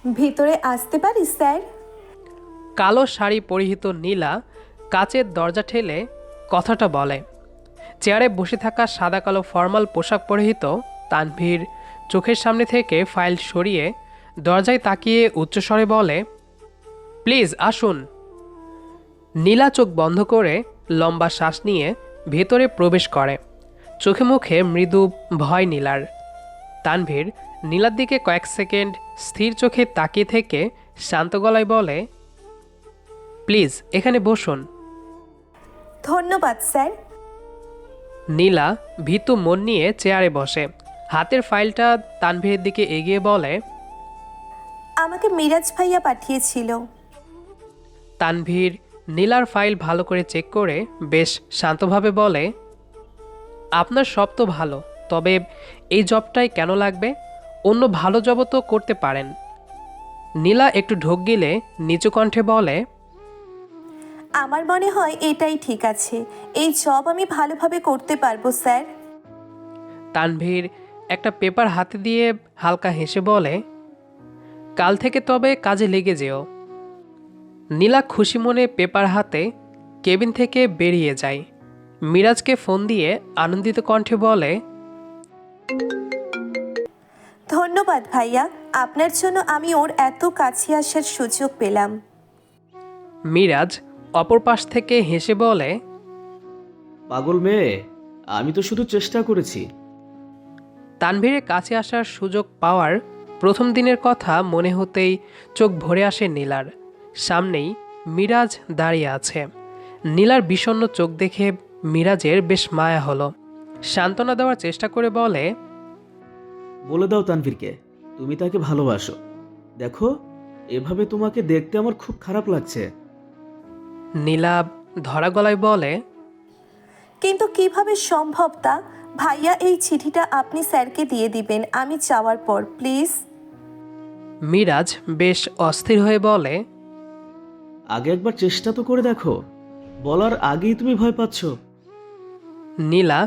ভিতরে আসতে পারি স্যার? কালো শাড়ি পরিহিত নীলা কাচের দরজা ঠেলে কথাটা বলে। চেয়ারে বসে থাকা সাদা কালো ফর্মাল পোশাক পরিহিত তানভীর চোখের সামনে থেকে ফাইল সরিয়ে দরজায় তাকিয়ে উচ্চস্বরে বলে, প্লিজ আসুন। নীলা চোখ বন্ধ করে লম্বা শ্বাস নিয়ে ভেতরে প্রবেশ করে। চোখে মুখে মৃদু ভয় নীলার। তানভীর নীলার দিকে কয়েক সেকেন্ড স্থির চোখে তাকিয়ে থেকে শান্ত গলায় বলে, প্লিজ এখানে বসুন। ধন্যবাদ স্যার। নীলা ভীতু মন নিয়ে চেয়ারে বসে হাতের ফাইলটা তানভীরের দিকে এগিয়ে বলে, আমাকে মিরাজ ভাইয়া পাঠিয়েছিল। তানভীর নীলার ফাইল ভালো করে চেক করে বেশ শান্তভাবে বলে, আপনার সব তো ভালো, তবে এই জবটাই কেন লাগবে? অন্য ভালো জবও তো করতে পারেন। নীলা একটু ঢোক গিলে নিচু কণ্ঠে বলে, আমার মনে হয় এটাই ঠিক আছে। এই জব আমি ভালোভাবে করতে পারবো স্যার। তানভীর একটা পেপার হাতে দিয়ে হালকা হেসে বলে, কাল থেকে তবে কাজে লেগে যেও। নীলা খুশি মনে পেপার হাতে কেবিন থেকে বেরিয়ে যায়। মিরাজকে ফোন দিয়ে আনন্দিত কণ্ঠে বলে, ধন্যবাদ ভাইয়া, আপনার জন্য আমি ওর এত কাছে আসার সুযোগ পেলাম। মিরাজ অপর পাশ থেকে হেসে বলে, পাগল মেয়ে, আমি তো শুধু চেষ্টা করেছি। তানভীরের কাছে আসার সুযোগ পাওয়ার প্রথম দিনের কথা মনে হতেই চোখ ভরে আসে নীলার। সামনেই মিরাজ দাঁড়িয়ে আছে। নীলার বিষণ্ণ চোখ দেখে মিরাজের বেশ মায়া হলো। সান্ত্বনা দেওয়ার চেষ্টা করে বলে, বলে দাও তানভীরকে তুমি তাকে ভালোবাসো। দেখো, এভাবে তোমাকে দেখতে আমার খুব খারাপ লাগছে। নীলা ধরা গলায় বলে, কিন্তু কিভাবে সম্ভব তা? ভাইয়া, এই চিঠিটা আপনি স্যারকে দিয়ে দিবেন আমি যাওয়ার পর, প্লিজ। মিরাজ বেশ অস্থির হয়ে বলে, আগে একবার চেষ্টা তো করে দেখো, বলার আগেই তুমি ভয় পাচ্ছ। নীলা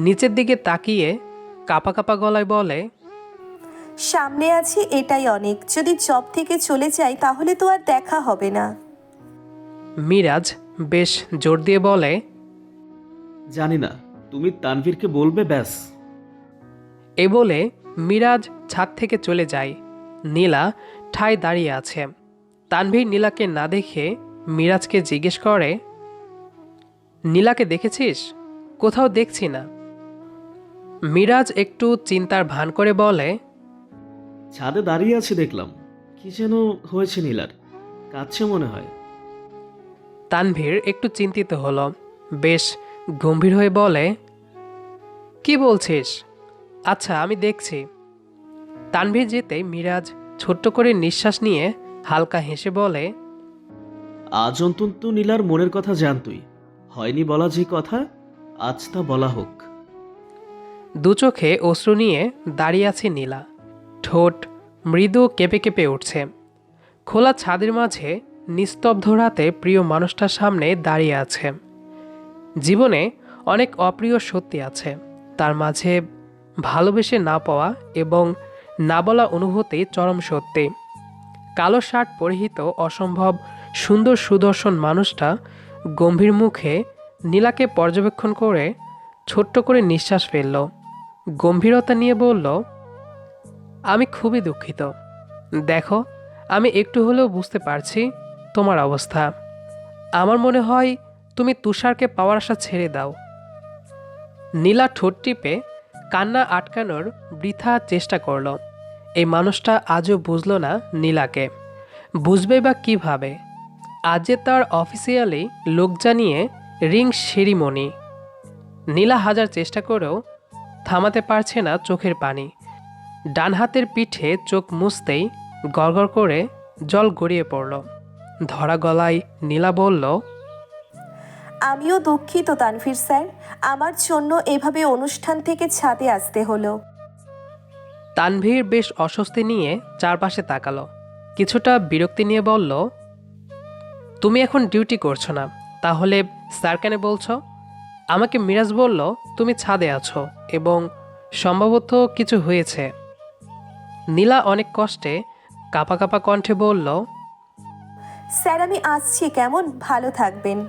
নিচের দিকে তাকিয়ে কাপা কাপা গলায় বলে, সামনে আছি এটাই অনেক। যদি জব থেকে চলে যাই তাহলে তো আর দেখা হবে না। মিরাজ বেশ জোর দিয়ে বলে, জানি না, তুমি তানভীরকে বলবে ব্যাস। এ বলে মিরাজ ছাদ থেকে চলে যায়। নীলা ঠায় দাঁড়িয়ে আছে। তানভীর নীলাকে না দেখে মিরাজকে জিজ্ঞেস করে, নীলাকে দেখেছিস? কোথাও দেখছি না। মিরাজ একটু চিন্তার ভান করে বলে, ছাদে দাঁড়িয়ে আছে দেখলাম। কি যেন হয়েছে নীলার, কাঁদছে মনে হয়। তানভীর একটু চিন্তিত হলো। বেশ গম্ভীর হয়ে বলে, কি বলছিস? আচ্ছা আমি দেখছি। তানভীর যেতে মিরাজ ছোট্ট করে নিঃশ্বাস নিয়ে হালকা হেসে বলে, আজ অন্তত নীলার মনের কথা জান তুই। হয়নি বলা যে কথা, আজ তা বলা হোক। দু চোখে অশ্রু নিয়ে দাঁড়িয়ে আছে নীলা। ঠোঁট মৃদু কেঁপে কেঁপে উঠছে। খোলা ছাদের মাঝে নিস্তব্ধ রাতে প্রিয় মানুষটার সামনে দাঁড়িয়ে আছে। জীবনে অনেক অপ্রিয় সত্যি আছে, তার মাঝে ভালোবেসে না পাওয়া এবং না বলা অনুভূতি চরম সত্যি। কালো শার্ট পরিহিত অসম্ভব সুন্দর সুদর্শন মানুষটা গম্ভীর মুখে নীলাকে পর্যবেক্ষণ করে ছোট্ট করে নিঃশ্বাস ফেলল। গম্ভীরতা নিয়ে বলল, আমি খুবই দুঃখিত। দেখো, আমি একটু হলেও বুঝতে পারছি তোমার অবস্থা। আমার মনে হয় তুমি তুষারকে পাওয়ার আশা ছেড়ে দাও। নীলা ঠোঁট টিপে কান্না আটকানোর বৃথা চেষ্টা করল। এই মানুষটা আজও বুঝল না নীলাকে। বুঝবে বা কিভাবে? আজ যে তার অফিসিয়ালি লোক জানিয়ে রিং সেরিমনি। নীলা হাজার চেষ্টা করেও থামাতে পারছে না চোখের পানি। ডান হাতের পিঠে চোখ মুছতেই গড়গড় করে জল গড়িয়ে পড়ল। ধরা গলায় নীলা বলল, আমিও দুঃখিত তানভীর স্যার, আমার জন্য এভাবে অনুষ্ঠান থেকে ছাদে আসতে হলো। তানভীর বেশ অস্বস্তি নিয়ে চারপাশে তাকালো। কিছুটা বিরক্তি নিয়ে বলল, তুমি এখন ডিউটি করছো না, তাহলে স্যার কেন বলছো? আমাকে মিরাজ বলল তুমি ছাদে আছো এবং সম্ভবত কিছু হয়েছে। নীলা অনেক কষ্টে কাঁপা কাঁপা কণ্ঠে বলল, স্যার আমি আসছি, কেমন? ভালো থাকবেন।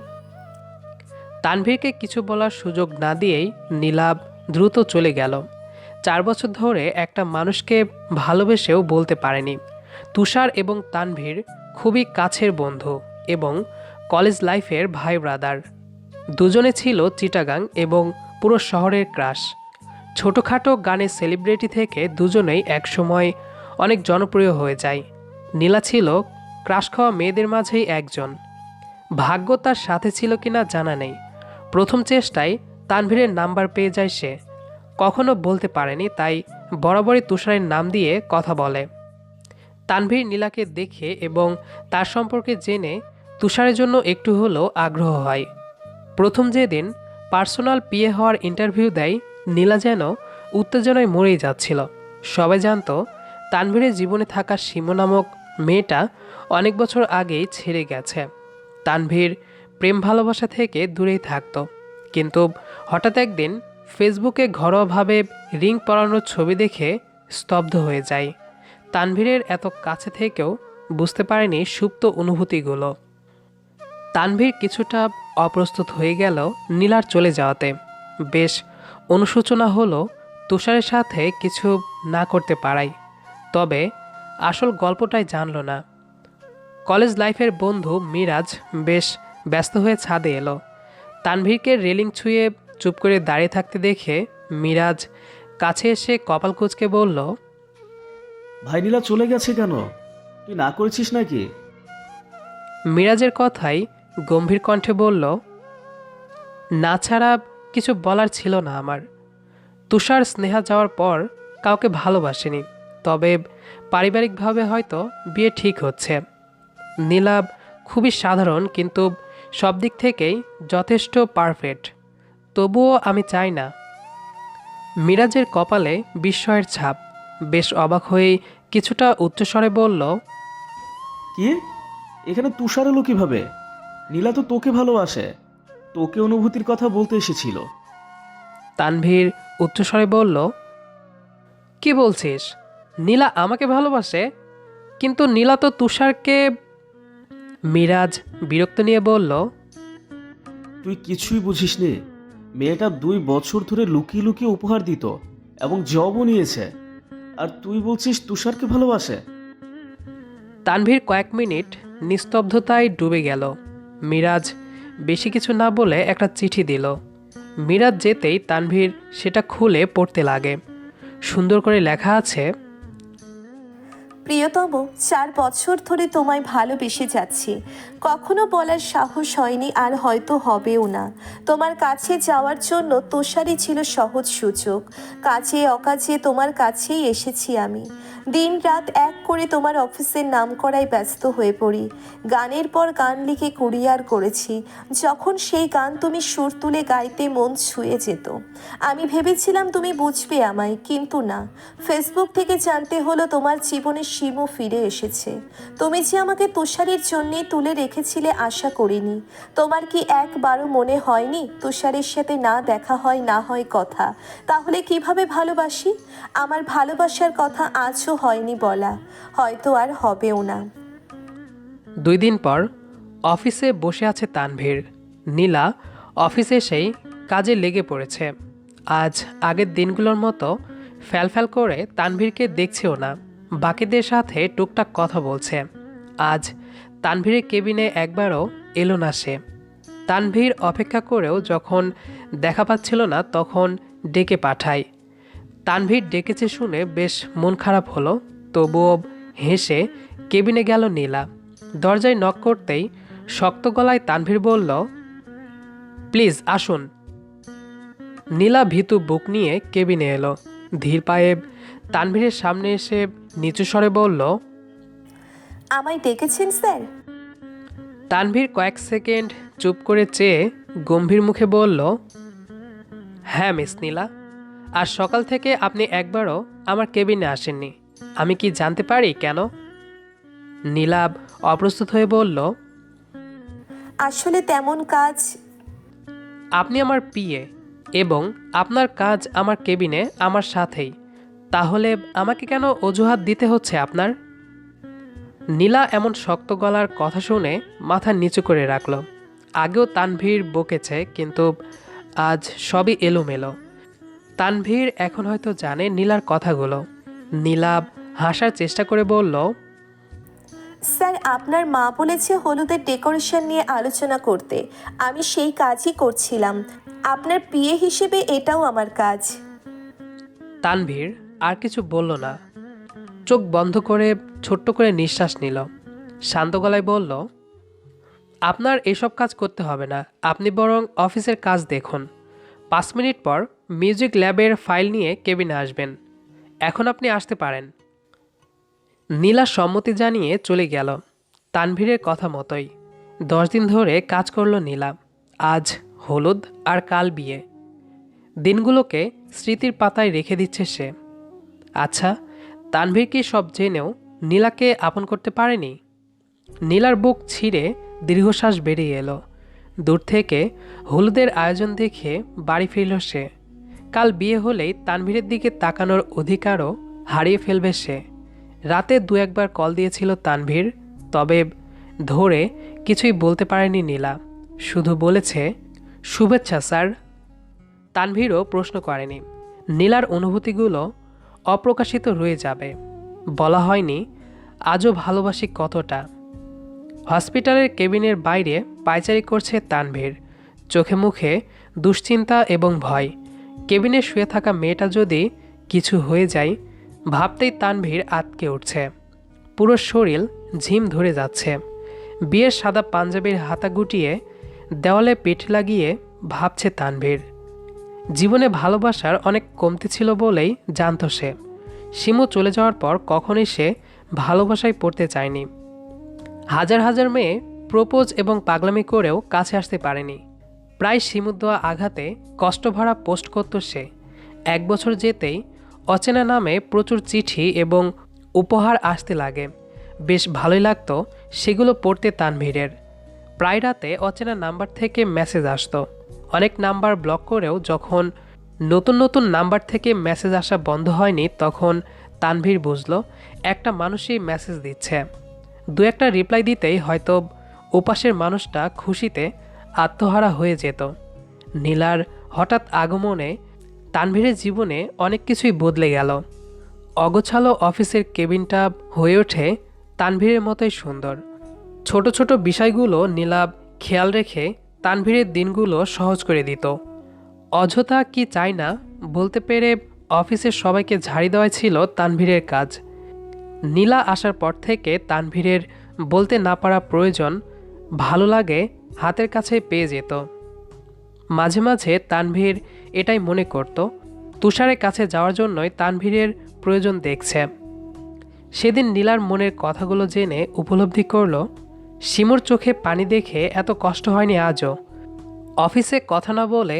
তানভীরকে কিছু বলার সুযোগ না দিয়েই নীলাভ দ্রুত চলে গেল। 4 বছর ধরে একটা মানুষকে ভালোবেসেও বলতে পারেনি। তুষার এবং তানভীর খুবই কাছের বন্ধু এবং কলেজ লাইফের ভাই ব্রাদার। দুজনে ছিল চিটাগাং এবং পুরো শহরের ক্রাশ। ছোটোখাটো গানের সেলিব্রিটি থেকে দুজনেই একসময় অনেক জনপ্রিয় হয়ে যায়। নীলা ছিল ক্রাশ খাওয়া মেয়েদের মাঝেই একজন। ভাগ্য তার সাথে ছিল কিনা জানা নেই। প্রথম চেষ্টায় তানভীরের নাম্বার পেয়ে যায় সে। কখনো বলতে পারেনি, তাই বরাবরই তুষারের নাম দিয়ে কথা বলে। তানভীর নীলাকে দেখে এবং তার সম্পর্কে জেনে তুষারের জন্য একটু হলেও আগ্রহ হয়। প্রথম যেদিন পার্সোনাল পিএ হওয়ার ইন্টারভিউ দেয়, নীলা যেন উত্তেজনায় মরেই যাচ্ছিল। সবাই জানতো তানভীরের জীবনে থাকা সীমা নামক মেয়েটা অনেক বছর আগেই ছেড়ে গেছে। তানভীর প্রেম ভালোবাসা থেকে দূরেই থাকতো, কিন্তু হঠাৎ একদিন ফেসবুকে ঘরোয়াভাবে রিং পরানোর ছবি দেখে স্তব্ধ হয়ে যায়। তানভীরের এত কাছে থেকেও বুঝতে পারেনি সুপ্ত অনুভূতিগুলো। তানভীর কিছুটা অপ্রস্তুত হয়ে গেল নীলার চলে যাওয়াতে। বেশ অনুশোচনা হলো তুষারের সাথে কিছু না করতে পারাই। তবে আসল গল্পটাই জানল না। কলেজ লাইফের বন্ধু মিরাজ বেশ ব্যস্ত হয়ে ছাদে এলো। তানভীরকে রেলিং ছুঁয়ে চুপ করে দাঁড়িয়ে থাকতে দেখে মিরাজ কাছে এসে কপাল কুঁচকে বলল, ভাই নীলা চলে গেছে কেন? তুই না করেছিস নাকি? মিরাজের কথাই গম্ভীর কণ্ঠে বলল, না ছাড়া কিছু বলার ছিল না আমার। তুষার স্নেহা যাওয়ার পর কাউকে ভালোবাসেনি, তবে পারিবারিকভাবে হয়তো বিয়ে ঠিক হচ্ছে। নীলাভ খুবই সাধারণ, কিন্তু সব দিক থেকেই যথেষ্ট পারফেক্ট। তবুও আমি চাই না। মিরাজের কপালে বিস্ময়ের ছাপ। বেশ অবাক হয়ে কিছুটা উচ্চস্বরে বলল, কি? এখানে তুষার এলো কিভাবে? নীলা তো তোকে ভালোবাসে, তোকে অনুভূতির কথা বলতে এসেছিল। তানভীর উচ্চস্বরে বলল, কি বলছিস? নীলা আমাকে ভালোবাসে? কিন্তু নীলা তো তুষারকে। মিরাজ বিরক্ত নিয়ে বলল, তুই কিছুই বুঝিস নে। মেয়েটা 2 বছর ধরে লুকিয়ে লুকিয়ে উপহার দিত এবং জবও নিয়েছে, আর তুই বলছিস তুষারকে ভালোবাসে? তানভীর কয়েক মিনিট নিস্তব্ধতায় ডুবে গেল। মিরাজ বেশি কিছু না বলে একটা চিঠি দিল। মিরাজ যেতেই তানভীর সেটা খুলে পড়তে লাগে। সুন্দর করে লেখা আছে, প্রিয়তম, 4 বছর ধরে তোমায় ভালোবেসে যাচ্ছি। কখনো বলার সাহস হয়নি, আর হয়তো হবেও না। তোমার কাছে যাওয়ার জন্য তুষারই ছিল সহজ সুযোগ। কাজে অকাজে তোমার কাছেই এসেছি আমি। দিন রাত এক করে তোমার অফিসের নাম করায় ব্যস্ত হয়ে পড়ি। গানের পর গান লিখে কুরিয়ার করেছি। যখন সেই গান তুমি সুর তুলে গাইতে মন ছুঁয়ে যেত, আমি ভেবেছিলাম তুমি বুঝবে আমায়, কিন্তু না। ফেসবুক থেকে জানতে হলো তোমার জীবনে শিমু ফিরে এসেছে। তুমি যে আমাকে তুষারের জন্যেই তুলে রেখেছিলে আশা করিনি। তোমার কি একবারও মনে হয়নি তুষারের সাথে না দেখা হয় না হয় কথা? তাহলে কিভাবে ভালোবাসি? আমার ভালোবাসার কথা আজও হয়নি বলা, হয়তো আর হবেও না। 2 দিন পর অফিসে বসে আছে তানভীর। নীলা অফিসে এসেই কাজে লেগে পড়েছে। আজ আগের দিনগুলোর মতো ফ্যালফ্যাল করে তানভীরকে দেখছেও না। বাকিদের সাথে টুকটাক কথা বলছে। আজ তানভীরের কেবিনে একবারও এলো না সে। তানভীর অপেক্ষা করেও যখন দেখা পাচ্ছিল না, তখন ডেকে পাঠায়। তানভীর ডেকেছে শুনে বেশ মন খারাপ হলো, তবুও হেসে কেবিনে গেল নীলা। দরজায় নক করতেই শক্ত গলায় তানভীর বলল, প্লিজ আসুন। নীলা ভীতু বুক নিয়ে কেবিনে এলো। ধীর পায়ে তানভীরের সামনে এসে নিচু স্বরে বলল, আমায় ডেকেছেন স্যার? তানভীর কয়েক সেকেন্ড চুপ করে চেয়ে গম্ভীর মুখে বলল, হ্যাঁ মিস নীলা, আজ সকাল থেকে আপনি একবারও আমার কেবিনে আসেননি। আমি কি জানতে পারি কেন? নীলাভ অপ্রস্তুত হয়ে বলল, আসলে তেমন কাজ। আপনি আমার পিএ এবং আপনার কাজ আমার কেবিনে আমার সাথেই। তাহলে আমাকে কেন অজুহাত দিতে হচ্ছে আপনার? নীলা এমন শক্ত গলার কথা শুনে মাথা নিচু করে রাখল। আগেও তানভীর বকেছে, কিন্তু আজ সবই এলোমেলো। তানভীর এখন হয়তো জানে নীলার কথাগুলো। নীলা হাসার চেষ্টা করে বলল, স্যার, আপনার মা বলেছে হলুদের ডেকোরেশন নিয়ে আলোচনা করতে। আমি সেই কাজই করছিলাম। আপনার পিএ হিসেবে এটাও আমার কাজ। তানভীর আর কিছু বলল না, চোখ বন্ধ করে ছোট্ট করে নিঃশ্বাস নিল। শান্ত গলায় বলল, আপনার এসব কাজ করতে হবে না, আপনি বরং অফিসের কাজ দেখুন। 5 মিনিট পর মিউজিক ল্যাবের ফাইল নিয়ে কেবিনে আসবেন। এখন আপনি আসতে পারেন। নীলা সম্মতি জানিয়ে চলে গেল। তানভীরের কথা মতোই 10 দিন ধরে কাজ করল নীলা। আজ হলুদ আর কাল বিয়ে। দিনগুলোকে স্মৃতির পাতায় রেখে দিচ্ছে সে। আচ্ছা, তানভীর কি সব জেনেও নীলাকে আপন করতে পারেনি? নীলার বুক ছিঁড়ে দীর্ঘশ্বাস বেরিয়ে এলো। দূর থেকে হলুদের আয়োজন দেখে বাড়ি ফিরল সে। কাল বিয়ে হলেই তানভীরের দিকে তাকানোর অধিকারও হারিয়ে ফেলবে সে। রাতে 2-1 বার কল দিয়েছিল তানভীর, তবে ধরে কিছুই বলতে পারেনি নীলা। শুধু বলেছে, শুভেচ্ছা স্যার। তানভীরও প্রশ্ন করেনি। নীলার অনুভূতিগুলো অপ্রকাশিত রয়ে যাবে। বলা হয়নি আজও ভালোবাসি কতটা। হসপিটালের কেবিনের বাইরে পায়চারি করছে তানভীর। চোখে মুখে দুশ্চিন্তা এবং ভয়। কেবিনে শুয়ে থাকা মেয়েটা যদি কিছু হয়ে যায়, ভাবতেই তানভীর আটকে উঠছে। পুরো শরীর ঝিম ধরে যাচ্ছে। বিয়ের সাদা পাঞ্জাবির হাতা গুটিয়ে দেওয়ালে পিঠ লাগিয়ে ভাবছে তানভীর। জীবনে ভালোবাসার অনেক কমতি ছিল বলেই জানত সে। শিমু চলে যাওয়ার পর কখনোই সে ভালোবাসায় পড়তে চায়নি। হাজার হাজার মেয়ে প্রপোজ এবং পাগলামি করেও কাছে আসতে পারেনি। প্রায় শিমুর দেওয়া আঘাতে কষ্টভরা পোস্ট করত সে। 1 বছর যেতেই অচেনা নামে প্রচুর চিঠি এবং উপহার আসতে লাগে। বেশ ভালোই লাগতো সেগুলো পড়তে তানভীরের। প্রায় রাতে অচেনা নাম্বার থেকে মেসেজ আসতো। অনেক নাম্বার ব্লক করেও যখন নতুন নতুন নাম্বার থেকে মেসেজ আসা বন্ধ হয়নি, তখন তানভীর বুঝল একটা মানুষই মেসেজ দিচ্ছে। 2-1টা রিপ্লাই দিতেই হয়তো ওপাশের মানুষটা খুশিতে আত্মহারা হয়ে যেত। নীলার হঠাৎ আগমনে তানভীরের জীবনে অনেক কিছুই বদলে গেল। অগোছালো অফিসের কেবিনটা হয়ে ওঠে তানভীরের মতোই সুন্দর। ছোট ছোট বিষয়গুলো নীলা খেয়াল রেখে তানভীরের দিনগুলো সহজ করে দিত। অযথা কি চাই না বলতে পেরে অফিসের সবাইকে ঝাড়ি দেওয়াই ছিল তানভীরের কাজ। নীলা আসার পর থেকে তানভীরের বলতে না পারা প্রয়োজন ভালো লাগে হাতের কাছে পেয়ে যেত। মাঝে মাঝে তানভীর এটাই মনে করত, তুষারের কাছে যাওয়ার জন্যই তানভীরের প্রয়োজন দেখছে। সেদিন নীলার মনের কথাগুলো জেনে উপলব্ধি করল, শিমুর চোখে পানি দেখে এত কষ্ট হয়নি আজও। অফিসে কথা না বলে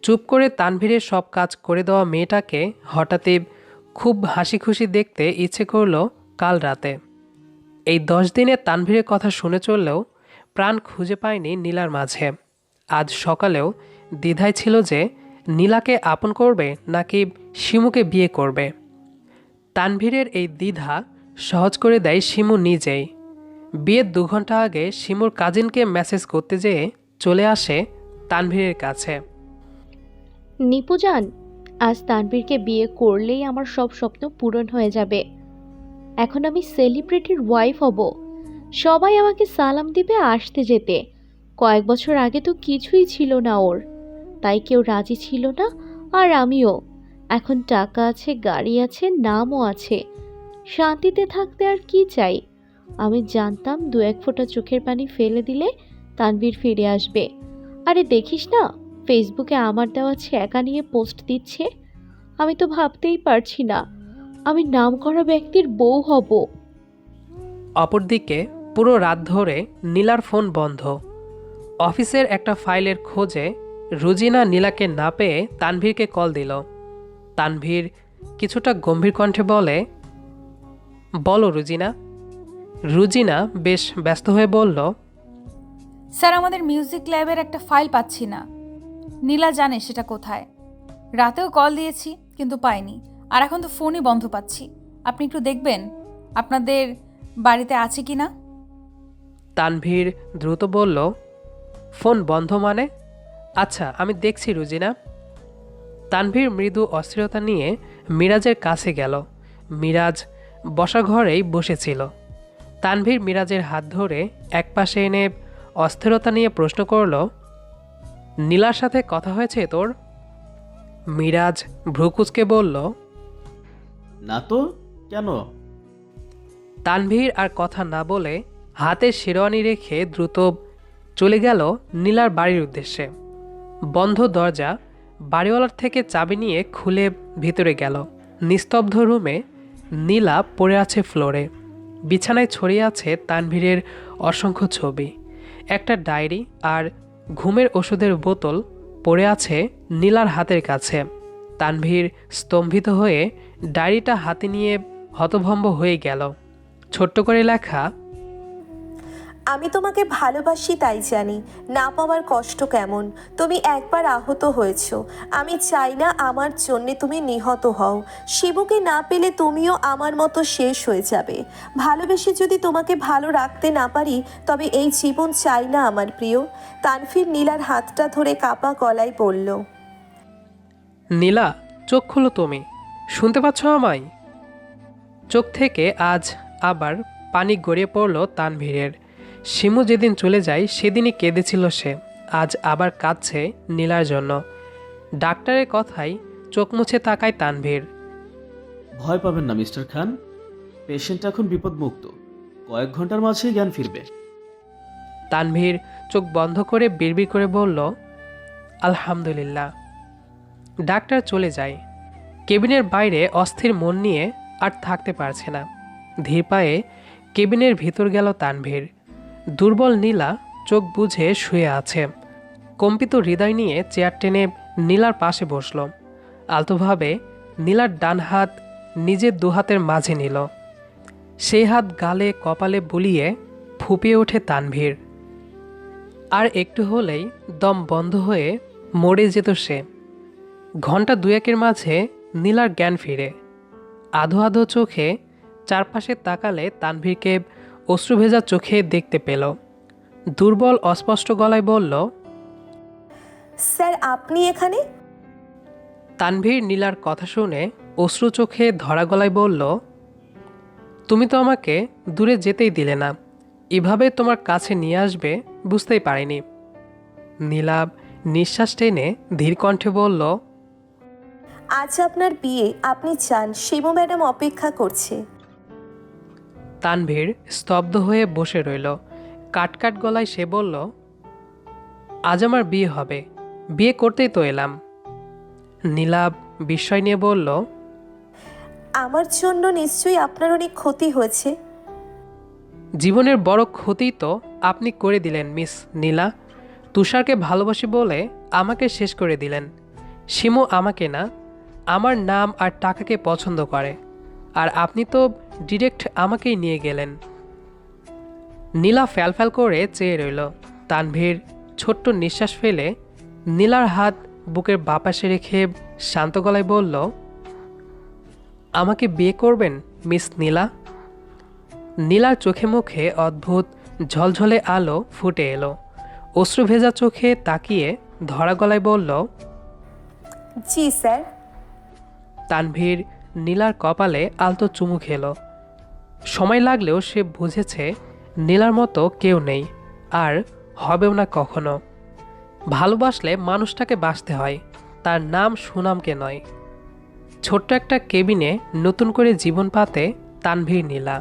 চুপ করে তানভীরের সব কাজ করে দেওয়া মেয়েটাকে হঠাৎই খুব হাসি খুশি দেখতে ইচ্ছে করল কাল রাতে। এই 10 দিনে তানভীরের কথা শুনে চললেও প্রাণ খুঁজে পায়নি নীলার মাঝে। আজ সকালেও দ্বিধায় ছিল যে নীলাকে আপন করবে নাকি শিমুকে বিয়ে করবে। তানভীরের এই দ্বিধা সহজ করে দেয় শিমু নিজেই। বিয়ের 2 ঘন্টা আগে শিমুর কাজিনকে মেসেজ করতে যেয়ে চলে আসে তানভীরের কাছে। নিপুজান, আজ তানভীরকে বিয়ে করলেই আমার সব স্বপ্ন পূরণ হয়ে যাবে। এখন আমি সেলিব্রিটির ওয়াইফ হব। সবাই আমাকে সালাম দিবে আসতে যেতে। কয়েক বছর আগে তো কিছুই ছিল না ওর, তাই কেউ রাজি ছিল না। আর আমিও। এখন টাকা আছে, গাড়ি আছে, নামও আছে। শান্তিতে থাকতে আর কি চাই। আমি জানতাম 2-1 ফোঁটা চোখের পানি ফেলে দিলে তানভীর ফিরে আসবে। আরে দেখিস না, ফেসবুকে আমার দেওয়া ছ্যাঁকা নিয়ে পোস্ট দিচ্ছে। আমি তো ভাবতেই পারছি না আমি নামকরা ব্যক্তির বউ হব। অপরদিকে পুরো রাত ধরে নীলার ফোন বন্ধ। অফিসের একটা ফাইলের খোঁজে রুজিনা নীলাকে না পেয়ে তানভীরকে কল দিল। তানভীর কিছুটা গম্ভীর কণ্ঠে বলে, বলো রুজিনা। রুজিনা বেশ ব্যস্ত হয়ে বলল, স্যার, আমাদের মিউজিক ল্যাবের একটা ফাইল পাচ্ছি না। নীলা জানে সেটা কোথায়। রাতেও কল দিয়েছি কিন্তু পাইনি। আর এখন তো ফোনই বন্ধ পাচ্ছি। আপনি একটু দেখবেন আপনাদের বাড়িতে আছে কি না? তানভীর দ্রুত বলল, ফোন বন্ধ মানে? আচ্ছা আমি দেখছি রুজিনা। তানভীর মৃদু অস্থিরতা নিয়ে মিরাজের কাছে গেল। মিরাজ বসা ঘরেই বসেছিল। তানভীর মিরাজের হাত ধরে একপাশে এনে অস্থিরতা নিয়ে প্রশ্ন করল, নীলার সাথে কথা হয়েছে তোর? মিরাজ ভ্রুকুচকে বলল, না তো, কেন? তানভীর আর কথা না বলে হাতে শেরওয়ানি রেখে দ্রুত চলে গেল নীলার বাড়ির উদ্দেশ্যে। বন্ধ দরজা বাড়িওয়ালার থেকে চাবি নিয়ে খুলে ভিতরে গেল। নিস্তব্ধ রুমে নীলা পড়ে আছে ফ্লোরে। বিছানায় ছড়িয়ে আছে তানভীরের অসংখ্য ছবি, একটা ডায়েরি আর ঘুমের ওষুধের বোতল পড়ে আছে নীলার হাতের কাছে। তানভীর স্তম্ভিত হয়ে ডায়েরিটা হাতে নিয়ে হতভম্ব হয়ে গেল। ছোট্ট করে লেখা, আমি তোমাকে ভালোবাসি তাই জানি না পাওয়ার কষ্ট কেমন। তুমি একবার আহত হয়েছো, আমি চাই না আমার জন্যে তুমি নিহত হও। শিবুকে না পেলে তুমিও আমার মতো শেষ হয়ে যাবে। ভালোবেসে যদি তোমাকে ভালো রাখতে না পারি তবে এই জীবন চাই না আমার প্রিয়। তানভীর নীলার হাতটা ধরে কাপা গলায় বলল, নীলা চোখ খুলো, তুমি শুনতে পাচ্ছ আমায়? চোখ থেকে আজ আবার পানি গড়িয়ে পড়ল তানভীরের। শিমু যেদিন চলে যায় সেদিনই কেঁদেছিল সে, আজ আবার কাঁদছে নীলার জন্য। ডাক্তারের কথায় চোখ মুছে তাকায় তানভীর। ভয় পাবেন না মিস্টার খান, পেশেন্ট এখন বিপদমুক্ত, কয়েক ঘন্টার মাঝেই জ্ঞান ফিরবে। তানভীর চোখ বন্ধ করে বিড়বিড় করে বলল, আলহামদুলিল্লাহ। ডাক্তার চলে যায়। কেবিনের বাইরে অস্থির মন নিয়ে আর থাকতে পারছে না। ধীর পায়ে কেবিনের ভিতর গেল তানভীর। দুর্বল নীলা চোখ বুজে শুয়ে আছে। কম্পিত হৃদয় নিয়ে চেয়ার টেনে নীলার পাশে বসল। আলতোভাবে নীলার ডান হাত নিজের দুহাতের মাঝে নিল। সেই হাত গালে কপালে বুলিয়ে ফুপিয়ে ওঠে তানভীর। আর একটু হলেই দম বন্ধ হয়ে মরে যেত সে। ঘন্টা দুয়েকের মাঝে নীলার জ্ঞান ফিরে। আধো আধো চোখে চারপাশে তাকালে তানভীরকে অশ্রুভেজা চোখে দেখতে পেল। দুর্বল অস্পষ্ট গলায় বলল, স্যার আপনি এখানে? তানভীর নীলার কথা শুনে অশ্রু চোখে ধরা গলায় বলল, তুমি তো আমাকে দূরে যেতেই দিলে না, এভাবে তোমার কাছে নিয়ে আসবে বুঝতেই পারিনি। নীলা নিঃশ্বাস টেনে ধীর কণ্ঠে বলল, আজ আপনার বিয়ে, আপনি চান শিবু ম্যাডাম অপেক্ষা করছে। তানভীর স্তব্ধ হয়ে বসে রইল। কাটকাট গলায় সে বলল, আজ আমার বিয়ে হবে, বিয়ে করতেই তো এলাম। নীলা বিস্ময় নিয়ে বলল, আমার জন্য নিশ্চয়ই আপনার অনেক ক্ষতি হয়েছে। জীবনের বড় ক্ষতি তো আপনি করে দিলেন মিস নীলা। তুষারকে ভালোবাসি বলে আমাকে শেষ করে দিলেন। শিমু আমাকে না, আমার নাম আর টাকাকে পছন্দ করে, আর আপনি তো ডিরেক্ট আমাকেই নিয়ে গেলেন। নীলা ফ্যালফ্যাল করে চেয়ে রইল। তানভীর ছোট্ট নিঃশ্বাস ফেলে নীলার হাত বুকের বাপাশে রেখে শান্ত গলায় বলল, আমাকে বিয়ে করবেন মিস নীলা? নীলার চোখে মুখে অদ্ভুত ঝলঝলে আলো ফুটে এলো। অশ্রু ভেজা চোখে তাকিয়ে ধরা গলায় বলল, জি স্যার। তানভীর নীলার কপালে আলতো চুমু খেল। সময় লাগলেও সে বুঝেছে নীলার মতো কেউ নেই, আর হবেও না কখনো। ভালোবাসলে মানুষটাকে বাঁচতে হয়, তার নাম সুনামকে নয়। ছোট্ট একটা কেবিনে নতুন করে জীবন পাতে তানভীর নীলা।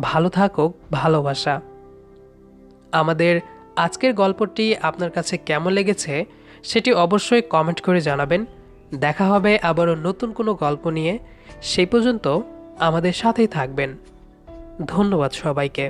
ভালো থাকুক ভালোবাসা। আমাদের আজকের গল্পটি আপনার কাছে কেমন লেগেছে সেটি অবশ্যই কমেন্ট করে জানাবেন। দেখা হবে আবারও নতুন কোনো গল্প নিয়ে। সেই পর্যন্ত আমাদের সাথেই থাকবেন। ধন্যবাদ সবাইকে।